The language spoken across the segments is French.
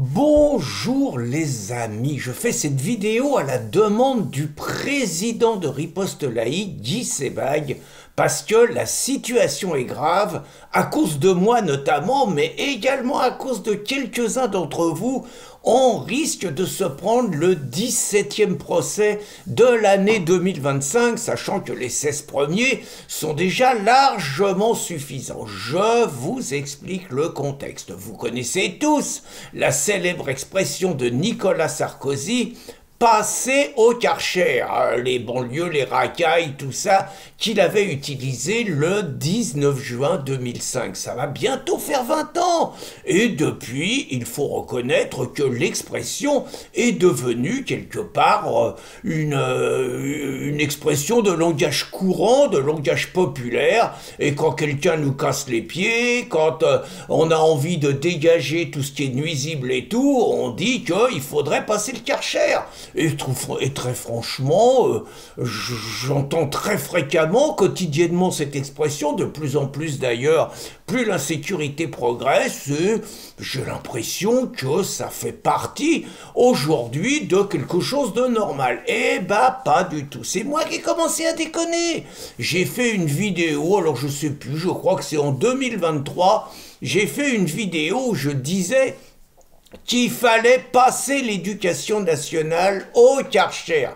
Bonjour les amis, je fais cette vidéo à la demande du président de Riposte Laïque, Guy Sebag, parce que la situation est grave, à cause de moi notamment, mais également à cause de quelques-uns d'entre vous. On risque de se prendre le 17e procès de l'année 2025, sachant que les 16 premiers sont déjà largement suffisants. Je vous explique le contexte. Vous connaissez tous la célèbre expression de Nicolas Sarkozy: passer au Karcher, les banlieues, les racailles, tout ça, qu'il avait utilisé le 19 juin 2005. Ça va bientôt faire 20 ans. Et depuis, il faut reconnaître que l'expression est devenue quelque part une expression de langage courant, de langage populaire. Et quand quelqu'un nous casse les pieds, quand on a envie de dégager tout ce qui est nuisible et tout, on dit qu'il faudrait passer le Karcher. Et très franchement, j'entends très fréquemment, quotidiennement cette expression, de plus en plus d'ailleurs, plus l'insécurité progresse, et j'ai l'impression que ça fait partie aujourd'hui de quelque chose de normal. Eh bah pas du tout, c'est moi qui ai commencé à déconner. J'ai fait une vidéo, alors je sais plus, je crois que c'est en 2023, j'ai fait une vidéo où je disais qu'il fallait passer l'éducation nationale au Karcher.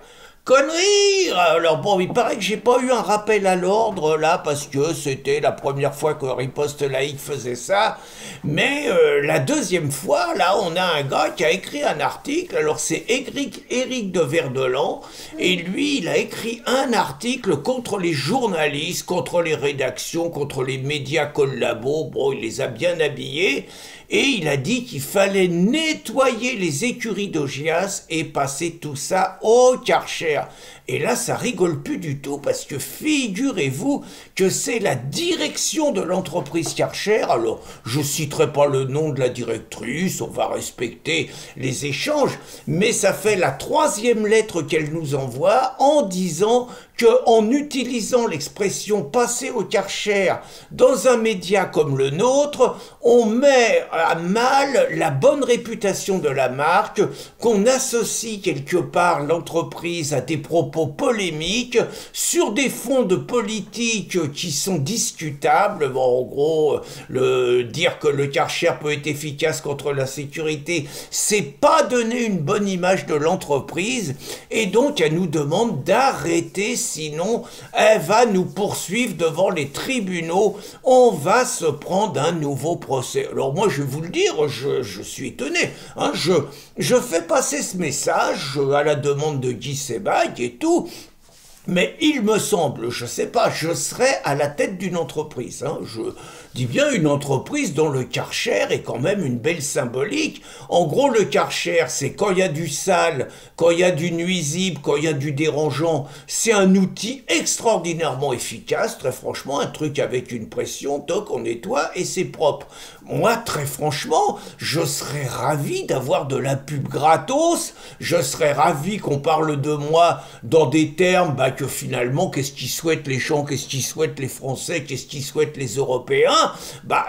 Connerie! Alors bon, il paraît que j'ai pas eu un rappel à l'ordre là, parce que c'était la première fois que Riposte Laïque faisait ça, mais la deuxième fois, là, on a un gars qui a écrit un article. Alors c'est Éric de Verdelan, et lui, il a écrit un article contre les journalistes, contre les rédactions, contre les médias collabos. Bon, il les a bien habillés, et il a dit qu'il fallait nettoyer les écuries d'Augias et passer tout ça au Karcher. Et là, ça rigole plus du tout, parce que figurez-vous que c'est la direction de l'entreprise Karcher. Alors, je citerai pas le nom de la directrice, on va respecter les échanges, mais ça fait la 3e lettre qu'elle nous envoie en disant qu'en utilisant l'expression passer au Karcher dans un média comme le nôtre, on met à mal la bonne réputation de la marque, qu'on associe quelque part l'entreprise à des propos polémiques sur des fonds de politique qui sont discutables. Bon, en gros, dire que le Karcher peut être efficace contre l'insécurité, c'est pas donner une bonne image de l'entreprise, et donc elle nous demande d'arrêter, sinon elle va nous poursuivre devant les tribunaux, on va se prendre un nouveau procès. Alors moi, je vais vous le dire, je suis étonné, hein, je fais passer ce message à la demande de Guy Sebag et tout, mais il me semble, je sais pas, je serais à la tête d'une entreprise, hein, je dis bien une entreprise dont le Karcher est quand même une belle symbolique. En gros, le Karcher, c'est quand il y a du sale, quand il y a du nuisible, quand il y a du dérangeant, c'est un outil extraordinairement efficace, très franchement, un truc avec une pression, toc, on nettoie et c'est propre. Moi, très franchement, je serais ravi d'avoir de la pub gratos, je serais ravi qu'on parle de moi dans des termes, que finalement, qu'est-ce qu'ils souhaitent les gens, qu'est-ce qu'ils souhaitent les Français, qu'est-ce qu'ils souhaitent les Européens,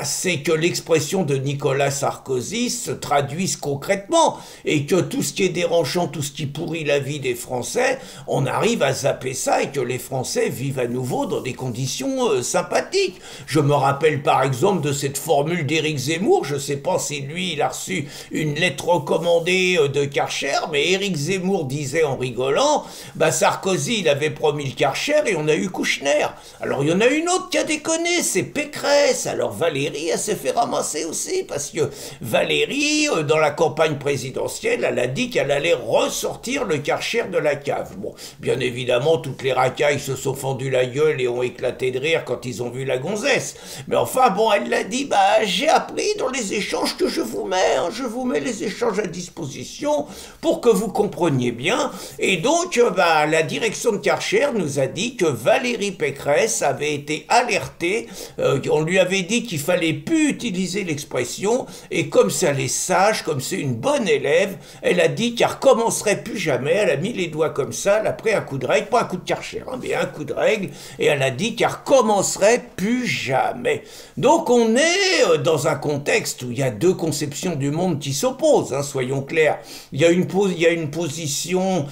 c'est que l'expression de Nicolas Sarkozy se traduise concrètement, et que tout ce qui est dérangeant, tout ce qui pourrit la vie des Français, on arrive à zapper ça, et que les Français vivent à nouveau dans des conditions sympathiques. Je me rappelle par exemple de cette formule d'Éric Zemmour, je sais pas si lui, il a reçu une lettre recommandée de Karcher, mais Éric Zemmour disait en rigolant, Sarkozy, il avait promis le Karcher et on a eu Kouchner. Alors il y en a une autre qui a déconné, c'est Pécresse. Alors Valérie, elle s'est fait ramasser aussi, parce que Valérie, dans la campagne présidentielle, elle a dit qu'elle allait ressortir le Karcher de la cave. Bon, bien évidemment, toutes les racailles se sont fendues la gueule et ont éclaté de rire quand ils ont vu la gonzesse. Mais enfin, bon, elle l'a dit, j'ai appris dans les échanges que je vous mets, hein, je vous mets les échanges à disposition pour que vous compreniez bien. Et donc, la direction de Karcher nous a dit que Valérie Pécresse avait été alertée, on lui avait dit qu'il fallait plus utiliser l'expression, et comme ça elle est sage, comme c'est une bonne élève, elle a dit qu'elle recommencerait plus jamais, elle a mis les doigts comme ça, elle a pris un coup de règle, pas un coup de Karcher, hein, mais un coup de règle, et elle a dit qu'elle recommencerait plus jamais. Donc on est dans dans un contexte où il y a deux conceptions du monde qui s'opposent, hein, soyons clairs. Il y a une position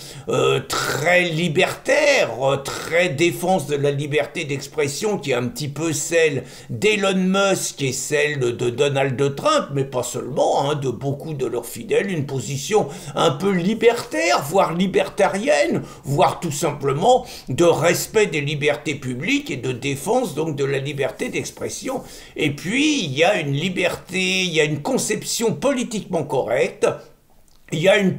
très libertaire, très défense de la liberté d'expression, qui est un petit peu celle d'Elon Musk et celle de Donald Trump, mais pas seulement, hein, de beaucoup de leurs fidèles, une position un peu libertaire, voire libertarienne, voire tout simplement de respect des libertés publiques et de défense donc de la liberté d'expression. Et puis il y a une liberté, il y a une conception politiquement correcte. Il y a une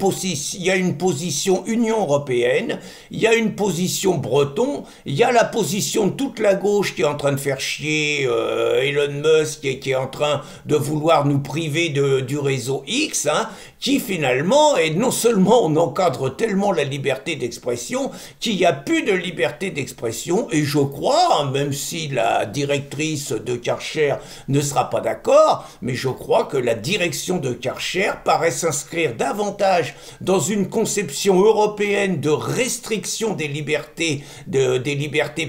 position Union européenne, il y a une position Breton, il y a la position de toute la gauche qui est en train de faire chier Elon Musk et qui est en train de vouloir nous priver du réseau X, hein, qui finalement, et non seulement on encadre tellement la liberté d'expression, qu'il n'y a plus de liberté d'expression, et je crois, hein, même si la directrice de Karcher ne sera pas d'accord, mais je crois que la direction de Karcher paraît s'inscrire davantage dans une conception européenne de restriction des libertés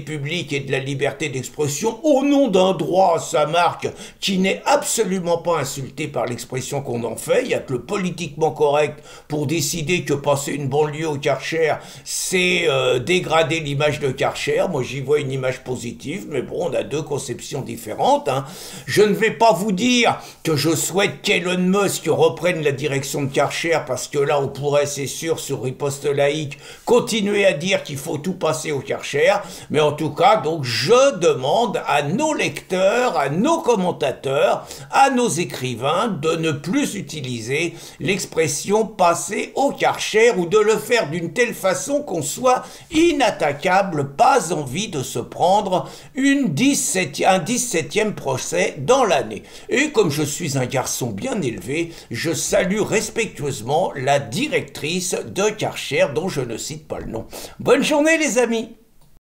publiques et de la liberté d'expression au nom d'un droit à sa marque qui n'est absolument pas insulté par l'expression qu'on en fait. Il y a que le politiquement correct pour décider que passer une banlieue au Karcher, c'est dégrader l'image de Karcher. Moi, j'y vois une image positive, mais bon, on a deux conceptions différentes, hein. Je ne vais pas vous dire que je souhaite qu'Elon Musk reprenne la direction de Karcher, parce que là, on pourrait, c'est sûr, sur Riposte Laïque, continuer à dire qu'il faut tout passer au Karcher. Mais en tout cas, donc, je demande à nos lecteurs, à nos commentateurs, à nos écrivains de ne plus utiliser l'expression passer au Karcher ou de le faire d'une telle façon qu'on soit inattaquable, pas envie de se prendre un 17e procès dans l'année. Et comme je suis un garçon bien élevé, je salue respectueusement la directrice de Karcher, dont je ne cite pas le nom. Bonne journée les amis!